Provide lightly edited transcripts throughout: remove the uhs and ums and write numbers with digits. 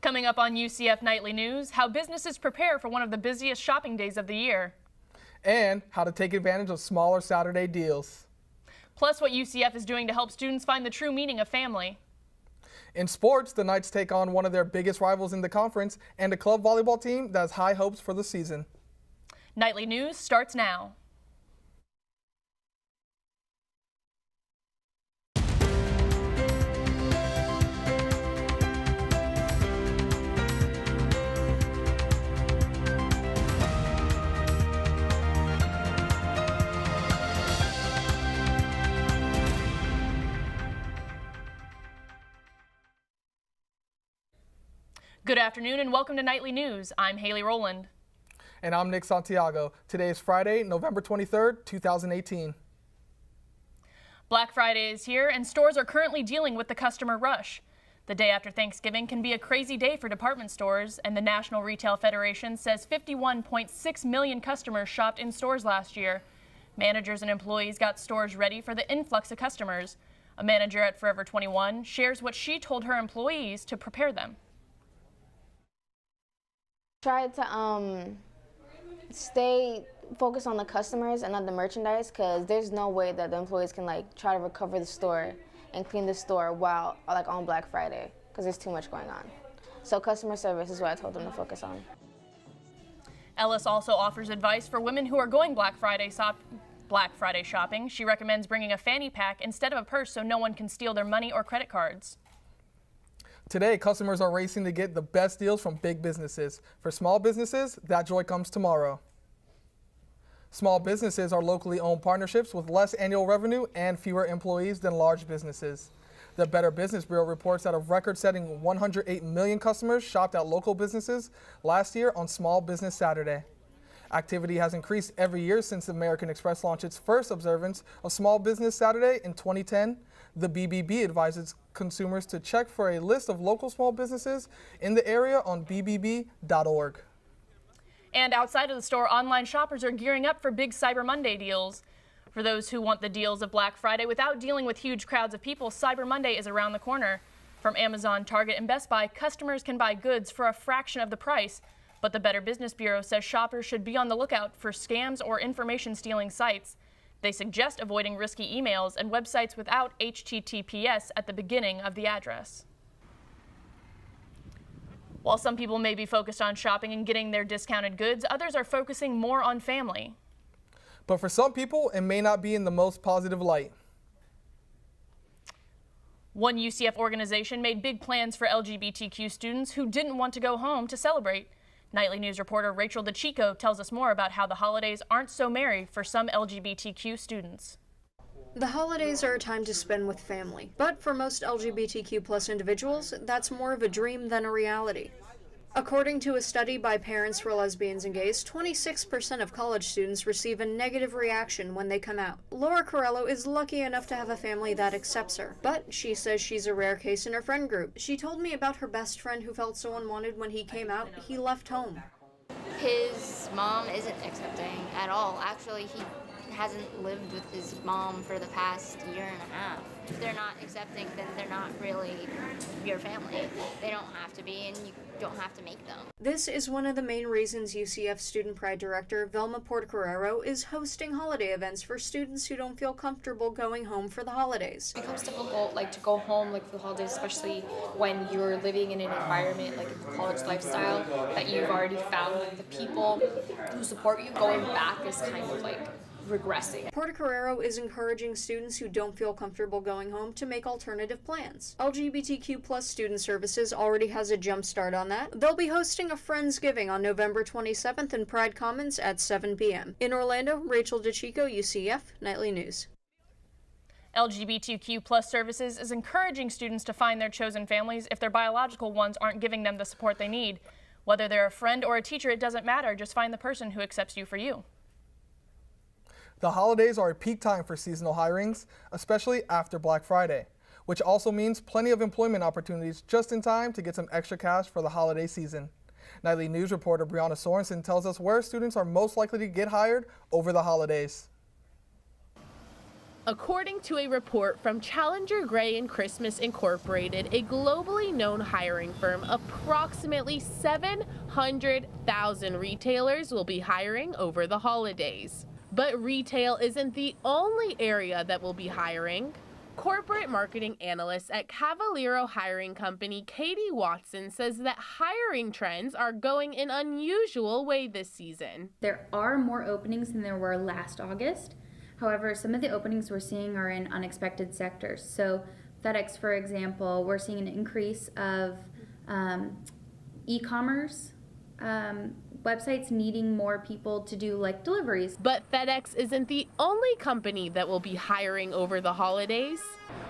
Coming up on UCF Nightly News, how businesses prepare for one of the busiest shopping days of the year. And how to take advantage of smaller Saturday deals. Plus what UCF is doing to help students find the true meaning of family. In sports, the Knights take on one of their biggest rivals in the conference and a club volleyball team that has high hopes for the season. Nightly News starts now. Good afternoon and welcome to Nightly News. I'm Haley Rowland. And I'm Nick Santiago. Today is Friday, November 23rd, 2018. Black Friday is here and stores are currently dealing with the customer rush. The day after Thanksgiving can be a crazy day for department stores, and the National Retail Federation says 51.6 million customers shopped in stores last year. Managers and employees got stores ready for the influx of customers. A manager at Forever 21 shares what she told her employees to prepare them. Try to stay focused on the customers and not the merchandise, because there's no way that the employees can try to recover the store and clean the store while on Black Friday, because there's too much going on. So customer service is what I told them to focus on. Ellis also offers advice for women who are going Black Friday shopping. She recommends bringing a fanny pack instead of a purse so no one can steal their money or credit cards. Today, customers are racing to get the best deals from big businesses. For small businesses, that joy comes tomorrow. Small businesses are locally owned partnerships with less annual revenue and fewer employees than large businesses. The Better Business Bureau reports that a record-setting 108 million customers shopped at local businesses last year on Small Business Saturday. Activity has increased every year since American Express launched its first observance of Small Business Saturday in 2010. The BBB advises consumers to check for a list of local small businesses in the area on bbb.org. And outside of the store, online shoppers are gearing up for big Cyber Monday deals. For those who want the deals of Black Friday without dealing with huge crowds of people, Cyber Monday is around the corner. From Amazon, Target, and Best Buy, customers can buy goods for a fraction of the price. But the Better Business Bureau says shoppers should be on the lookout for scams or information-stealing sites. They suggest avoiding risky emails and websites without HTTPS at the beginning of the address. While some people may be focused on shopping and getting their discounted goods, others are focusing more on family. But for some people, it may not be in the most positive light. One UCF organization made big plans for LGBTQ students who didn't want to go home to celebrate. Nightly News reporter Rachel DeChico tells us more about how the holidays aren't so merry for some LGBTQ students. The holidays are a time to spend with family, but for most LGBTQ+ individuals, that's more of a dream than a reality. According to a study by Parents for Lesbians and Gays, 26% of college students receive a negative reaction when they come out. Laura Corello is lucky enough to have a family that accepts her, but she says she's a rare case in her friend group. She told me about her best friend who felt so unwanted when he came out, he left home. His mom isn't accepting at all. Actually, he hasn't lived with his mom for the past year and a half. If they're not accepting, then they're not really your family. They don't have to be, and you don't have to make them. This is one of the main reasons UCF Student Pride Director Velma Portocarrero is hosting holiday events for students who don't feel comfortable going home for the holidays. It becomes difficult to go home for the holidays, especially when you're living in an environment in the college lifestyle that you've already found the people who support you. Going back is kind of regressing. Portocarrero is encouraging students who don't feel comfortable going home to make alternative plans. LGBTQ+ Student Services already has a jump start on that. They'll be hosting a Friendsgiving on November 27th in Pride Commons at 7 p.m. In Orlando, Rachel DeChico, UCF Nightly News. LGBTQ+ Services is encouraging students to find their chosen families if their biological ones aren't giving them the support they need. Whether they're a friend or a teacher, it doesn't matter. Just find the person who accepts you for you. The holidays are a peak time for seasonal hirings, especially after Black Friday, which also means plenty of employment opportunities just in time to get some extra cash for the holiday season. Nightly News reporter Brianna Sorensen tells us where students are most likely to get hired over the holidays. According to a report from Challenger Gray and Christmas Incorporated, a globally known hiring firm, approximately 700,000 retailers will be hiring over the holidays. But retail isn't the only area that will be hiring. Corporate marketing analyst at Cavallero Hiring Company, Katie Watson, says that hiring trends are going an unusual way this season. There are more openings than there were last August. However, some of the openings we're seeing are in unexpected sectors. So FedEx, for example, we're seeing an increase of e-commerce websites needing more people to do like deliveries. But FedEx isn't the only company that will be hiring over the holidays.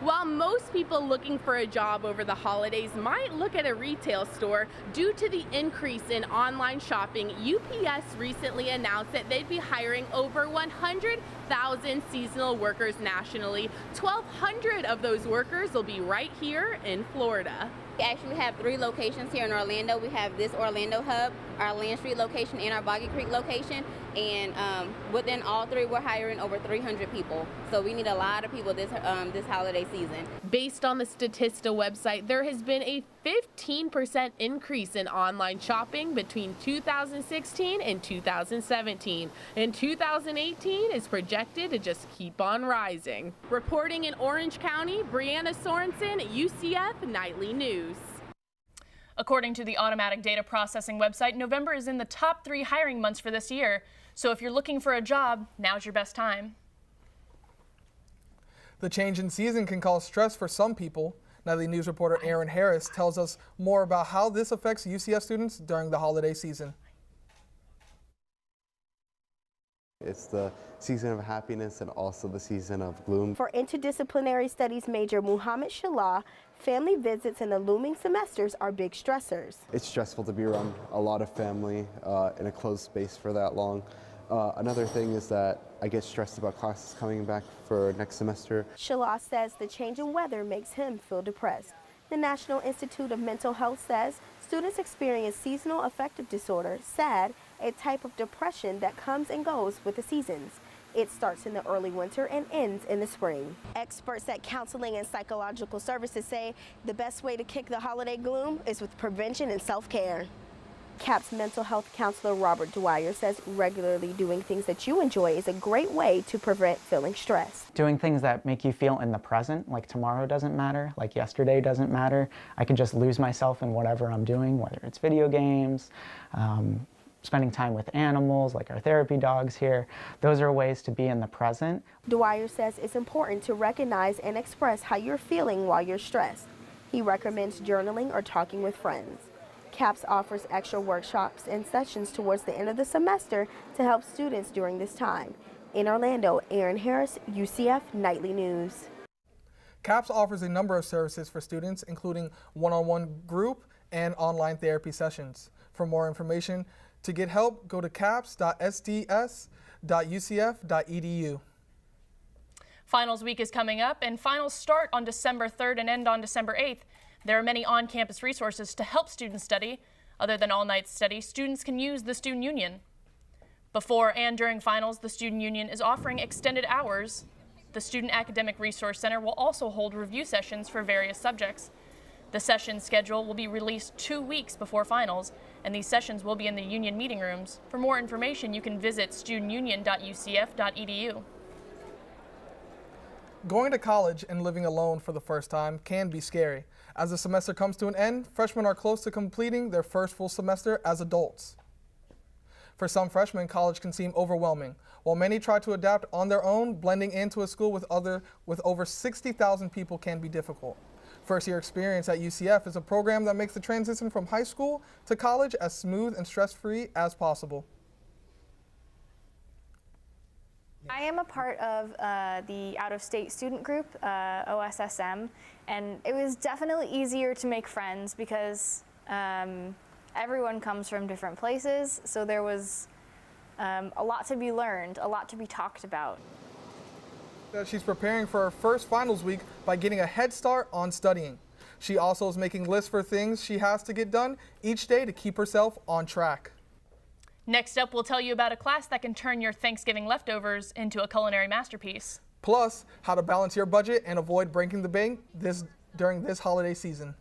While most people looking for a job over the holidays might look at a retail store, due to the increase in online shopping, UPS recently announced that they'd be hiring over 100,000 seasonal workers nationally. 1,200 of those workers will be right here in Florida. We actually have 3 locations here in Orlando. We have this Orlando hub, our Land Street location, and our Boggy Creek location. And within all 3, we're hiring over 300 people. So we need a lot of people this holiday season. Based on the Statista website, there has been a 15% increase in online shopping between 2016 and 2017. And 2018 is projected to just keep on rising. Reporting in Orange County, Brianna Sorensen, UCF Nightly News. According to the automatic data processing website, November is in the top 3 hiring months for this year. So if you're looking for a job, now's your best time. The change in season can cause stress for some people. Nightly News reporter Aaron Harris tells us more about how this affects UCF students during the holiday season. It's the season of happiness and also the season of gloom. For interdisciplinary studies major Muhammad Shalah, family visits in the looming semesters are big stressors. It's stressful to be around a lot of family in a closed space for that long. Another thing is that I get stressed about classes coming back for next semester. Shalah says the change in weather makes him feel depressed. The National Institute of Mental Health says students experience seasonal affective disorder, SAD, a type of depression that comes and goes with the seasons. It starts in the early winter and ends in the spring. Experts at Counseling and Psychological Services say the best way to kick the holiday gloom is with prevention and self-care. CAP's mental health counselor Robert Dwyer says regularly doing things that you enjoy is a great way to prevent feeling stressed. Doing things that make you feel in the present, like tomorrow doesn't matter, like yesterday doesn't matter. I can just lose myself in whatever I'm doing, whether it's video games, spending time with animals, like our therapy dogs here. Those are ways to be in the present. Dwyer says it's important to recognize and express how you're feeling while you're stressed. He recommends journaling or talking with friends. CAPS offers extra workshops and sessions towards the end of the semester to help students during this time. In Orlando, Aaron Harris, UCF Nightly News. CAPS offers a number of services for students, including one-on-one group and online therapy sessions. For more information, to get help, go to caps.sds.ucf.edu. Finals week is coming up, and finals start on December 3rd and end on December 8th. There are many on-campus resources to help students study. Other than all-night study, students can use the Student Union. Before and during finals, the Student Union is offering extended hours. The Student Academic Resource Center will also hold review sessions for various subjects. The session schedule will be released 2 weeks before finals, and these sessions will be in the Union meeting rooms. For more information, you can visit studentunion.ucf.edu. Going to college and living alone for the first time can be scary. As the semester comes to an end, freshmen are close to completing their first full semester as adults. For some freshmen, college can seem overwhelming. While many try to adapt on their own, blending into a school with over 60,000 people can be difficult. First-year experience at UCF is a program that makes the transition from high school to college as smooth and stress-free as possible. I am a part of the out-of-state student group, OSSM, and it was definitely easier to make friends because everyone comes from different places, so there was a lot to be learned, a lot to be talked about. She's preparing for her first finals week by getting a head start on studying. She also is making lists for things she has to get done each day to keep herself on track. Next up, we'll tell you about a class that can turn your Thanksgiving leftovers into a culinary masterpiece. Plus, how to balance your budget and avoid breaking the bank during this holiday season.